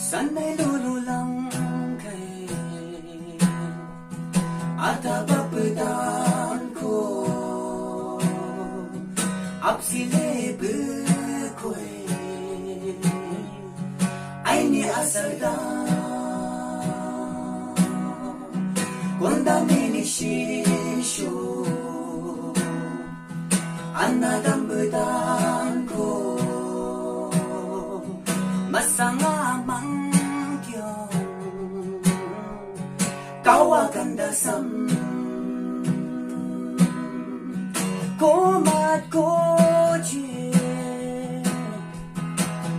San may lululang kay at apaputan ko apsile bekoy ay ni asarda kondamin shisho anadambutan ko masanga mangkyong kawagan dasam komat koji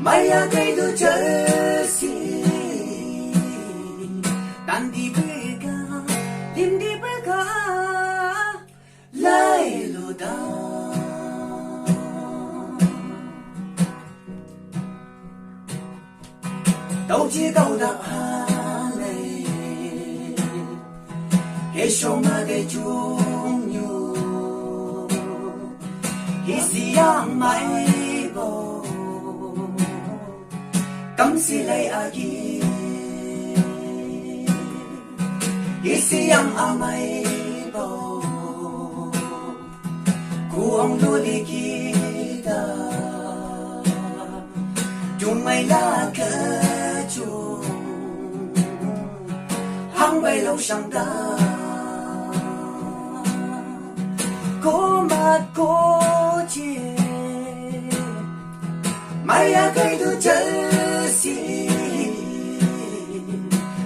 maya kay do jersey tandi bega limdi bega lailo da đâu chỉ đâu đã này hết sống mà để chung nhau hi siang mai bo cắm xì lấy agi hi siang mai bo kuang lu li kita chung mai la ke hăng bay lâu sang ta cô mặt cô chia mai à cây tu chơi xì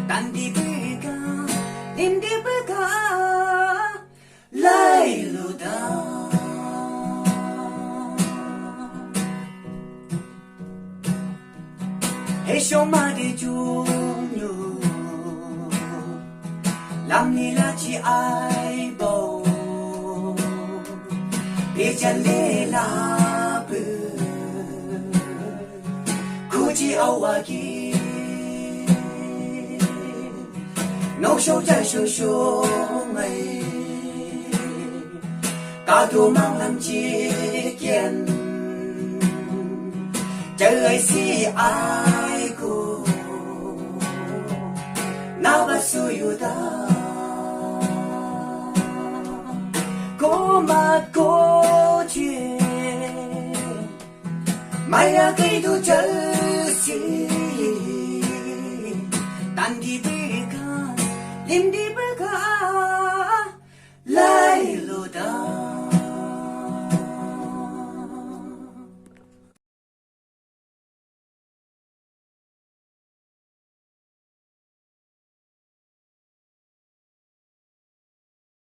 tan đi bê ca im đi bê ca lại lù ta hey show mà đi chung nhau làm ni là chỉ ai bầu để chân lê la bờ khu chỉ âu à kia nấu sâu trái sâu sâu mày cả đồ mang làm chi kiên chờ ai si ai cô nào bắt suy ta cô mặt cô chia mai à cây tu chơi xì tan đi bê ca lim đi